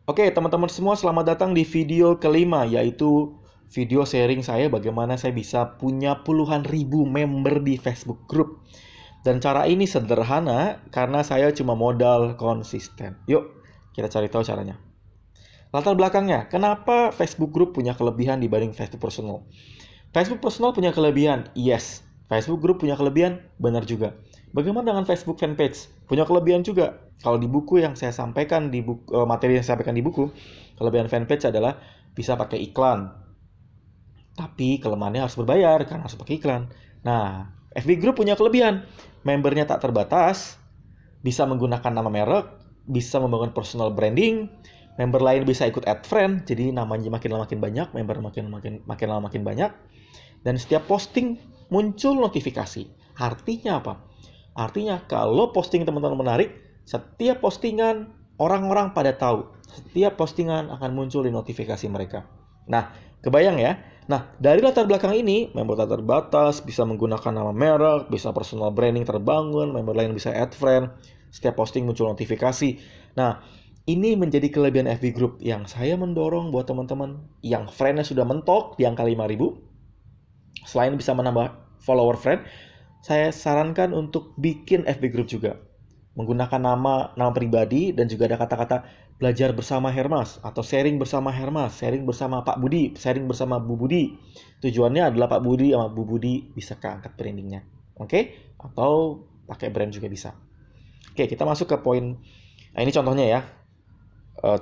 Oke, teman-teman semua, selamat datang di video kelima, yaitu video sharing saya bagaimana saya bisa punya puluhan ribu member di Facebook Group. Dan cara ini sederhana karena saya cuma modal konsisten. Yuk, kita cari tahu caranya. Latar belakangnya, kenapa Facebook Group punya kelebihan dibanding Facebook Personal? Facebook Personal punya kelebihan, yes. Facebook Group punya kelebihan, benar juga. Bagaimana dengan Facebook Fanpage? Punya kelebihan juga. Kalau di buku yang saya sampaikan, di buku, materi yang saya sampaikan di buku, kelebihan Fanpage adalah bisa pakai iklan. Tapi kelemahannya harus berbayar, karena harus pakai iklan. Nah, FB Group punya kelebihan. Membernya tak terbatas, bisa menggunakan nama merek, bisa membangun personal branding, member lain bisa ikut add friend, jadi namanya makin lama makin banyak, member makin lama makin banyak, dan setiap posting muncul notifikasi. Artinya apa? Artinya kalau posting teman-teman menarik, setiap postingan orang-orang pada tahu. Setiap postingan akan muncul di notifikasi mereka. Nah, kebayang ya? Nah, dari latar belakang ini, member tak terbatas, bisa menggunakan nama merek, bisa personal branding terbangun, member lain bisa add friend, setiap posting muncul notifikasi. Nah, ini menjadi kelebihan FB Group yang saya mendorong buat teman-teman yang friend-nya sudah mentok di angka 5.000. Selain bisa menambah follower friend, saya sarankan untuk bikin FB Group juga. Menggunakan nama pribadi dan juga ada kata-kata belajar bersama Hermas atau sharing bersama Hermas, sharing bersama Pak Budi, sharing bersama Bu Budi. Tujuannya adalah Pak Budi sama Bu Budi bisa keangkat brandingnya. Oke? Atau pakai brand juga bisa. Oke, kita masuk ke poin. Nah, ini contohnya ya.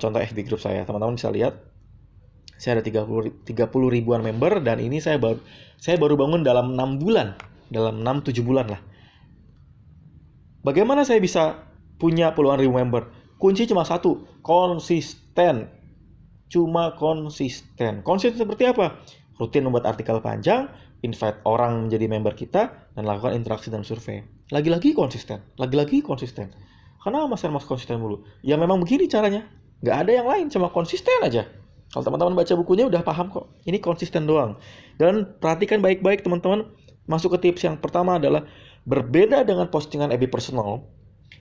Contoh FB Group saya. Teman-teman bisa lihat. Saya ada 30 ribuan member dan ini saya baru bangun dalam 6 bulan. Dalam 6-7 bulan lah. Bagaimana saya bisa punya puluhan ribu member? Kunci cuma satu, konsisten. Cuma konsisten. Konsisten seperti apa? Rutin membuat artikel panjang, invite orang menjadi member kita, dan lakukan interaksi dan survei. Lagi-lagi konsisten. Lagi-lagi konsisten. Kenapa Mas Hermas konsisten mulu? Ya memang begini caranya. Nggak ada yang lain, cuma konsisten aja. Kalau teman-teman baca bukunya udah paham kok. Ini konsisten doang. Dan perhatikan baik-baik teman-teman. Masuk ke tips yang pertama adalah berbeda dengan postingan FB personal.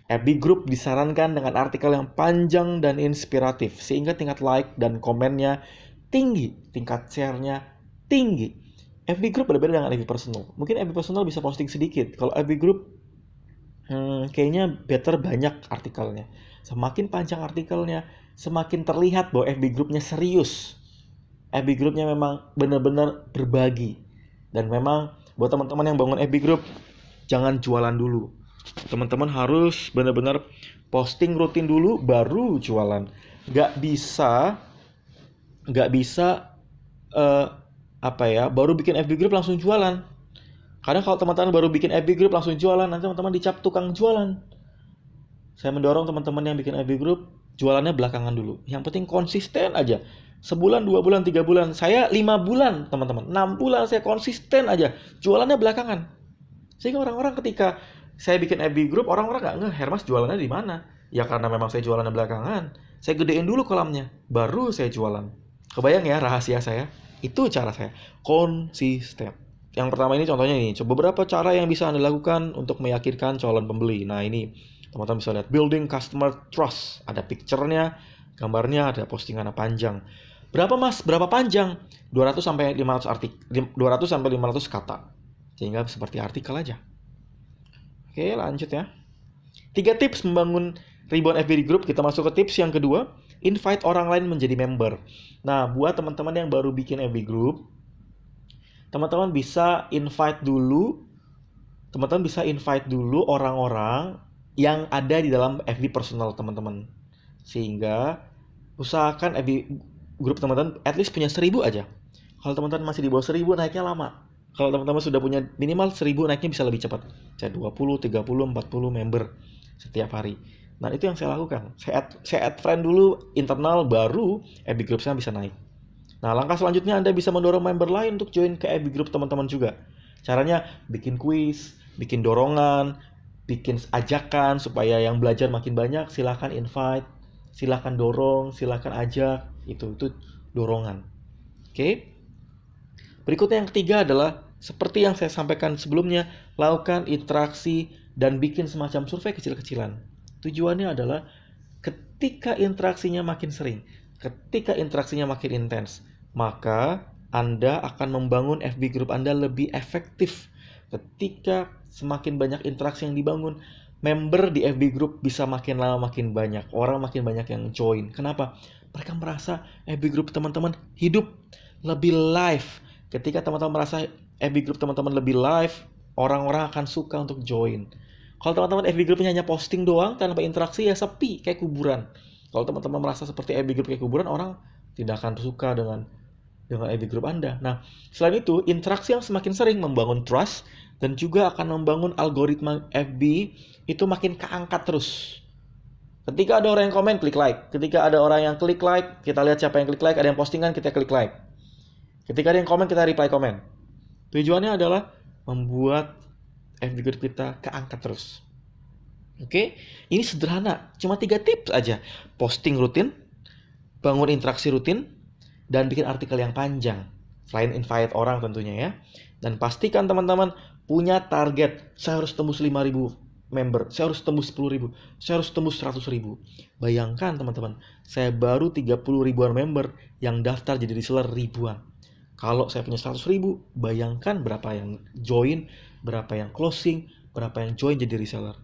FB Group disarankan dengan artikel yang panjang dan inspiratif sehingga tingkat like dan komennya tinggi, tingkat share-nya tinggi. FB Group berbeda dengan FB personal. Mungkin FB personal bisa posting sedikit. Kalau FB Group kayaknya better banyak artikelnya. Semakin panjang artikelnya, semakin terlihat bahwa FB Group-nya serius. FB Group-nya memang benar-benar berbagi. Dan memang buat teman-teman yang bangun FB Group, jangan jualan dulu. Teman-teman harus benar-benar posting rutin dulu, baru jualan. Nggak bisa baru bikin FB Group langsung jualan. Karena kalau teman-teman baru bikin FB Group langsung jualan, nanti teman-teman dicap tukang jualan. Saya mendorong teman-teman yang bikin FB Group, jualannya belakangan dulu. Yang penting konsisten aja. Sebulan, 2 bulan, 3 bulan. Saya 5 bulan, teman-teman. 6 bulan saya konsisten aja. Jualannya belakangan. Sehingga orang-orang ketika saya bikin FB Group, orang-orang nggak ngeh, Hermas jualannya di mana? Ya karena memang saya jualannya belakangan. Saya gedein dulu kolamnya, baru saya jualan. Kebayang ya rahasia saya? Itu cara saya. Konsisten. Yang pertama ini contohnya ini. Coba beberapa cara yang bisa Anda lakukan untuk meyakinkan calon pembeli. Nah ini, teman-teman bisa lihat. Building customer trust. Ada picture-nya, gambarnya, ada postingannya panjang. Berapa mas? Berapa panjang? 200 sampai 500 kata. Sehingga seperti artikel aja. Oke, lanjut ya. 3 tips membangun ribuan FB Group. Kita masuk ke tips yang kedua. Invite orang lain menjadi member. Nah, buat teman-teman yang baru bikin FB Group, teman-teman bisa invite dulu. Teman-teman bisa invite dulu orang-orang yang ada di dalam FB personal teman-teman. Sehingga usahakan FB Group teman-teman at least punya 1.000 aja. Kalau teman-teman masih di bawah 1.000 naiknya lama. Kalau teman-teman sudah punya minimal 1.000 naiknya bisa lebih cepat. Saya 20, 30, 40 member setiap hari. Nah itu yang saya lakukan. Saya add friend dulu internal, baru FB Group saya bisa naik. Nah langkah selanjutnya Anda bisa mendorong member lain untuk join ke FB Group teman-teman juga. Caranya bikin kuis, bikin dorongan, bikin ajakan supaya yang belajar makin banyak. Silahkan invite, silahkan dorong, silahkan ajak. Itu dorongan. Oke. Berikutnya yang ketiga adalah seperti yang saya sampaikan sebelumnya, lakukan interaksi dan bikin semacam survei kecil-kecilan. Tujuannya adalah ketika interaksinya makin sering, ketika interaksinya makin intens, maka Anda akan membangun FB Group Anda lebih efektif. Ketika semakin banyak interaksi yang dibangun, member di FB Group bisa makin lama makin banyak. Orang makin banyak yang join. Kenapa? Mereka merasa FB Group teman-teman hidup, lebih live. Ketika teman-teman merasa FB Group teman-teman lebih live, orang-orang akan suka untuk join. Kalau teman-teman FB Group-nya hanya posting doang tanpa interaksi, ya sepi, kayak kuburan. Kalau teman-teman merasa seperti FB Group kayak kuburan, orang tidak akan suka dengan FB Group Anda. Nah, selain itu, interaksi yang semakin sering membangun trust dan juga akan membangun algoritma FB itu makin keangkat terus. Ketika ada orang yang komen, klik like. Ketika ada orang yang klik like, kita lihat siapa yang klik like. Ada yang postingan, kita klik like. Ketika ada yang komen, kita reply komen. Tujuannya adalah membuat FB Group kita keangkat terus. Oke, ini sederhana, cuma 3 tips aja. Posting rutin, bangun interaksi rutin, dan bikin artikel yang panjang. Selain invite orang tentunya ya. Dan pastikan teman-teman punya target. Saya harus tembus 5.000 member, saya harus tembus 10.000, saya harus tembus 100.000. Bayangkan teman-teman, saya baru 30 ribuan member yang daftar jadi reseller ribuan. Kalau saya punya 100.000, bayangkan berapa yang join, berapa yang closing, berapa yang join jadi reseller.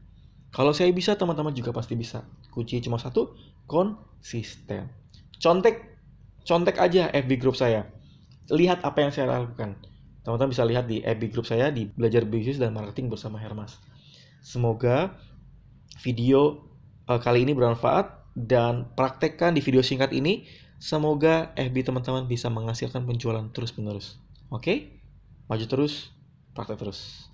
Kalau saya bisa, teman-teman juga pasti bisa. Kunci cuma satu, konsisten. Contek aja FB Group saya. Lihat apa yang saya lakukan. Teman-teman bisa lihat di FB Group saya di Belajar Bisnis dan Marketing bersama Hermas. Semoga video kali ini bermanfaat dan praktekkan di video singkat ini. Semoga FB teman-teman bisa menghasilkan penjualan terus-menerus. Oke? Maju terus, praktek terus.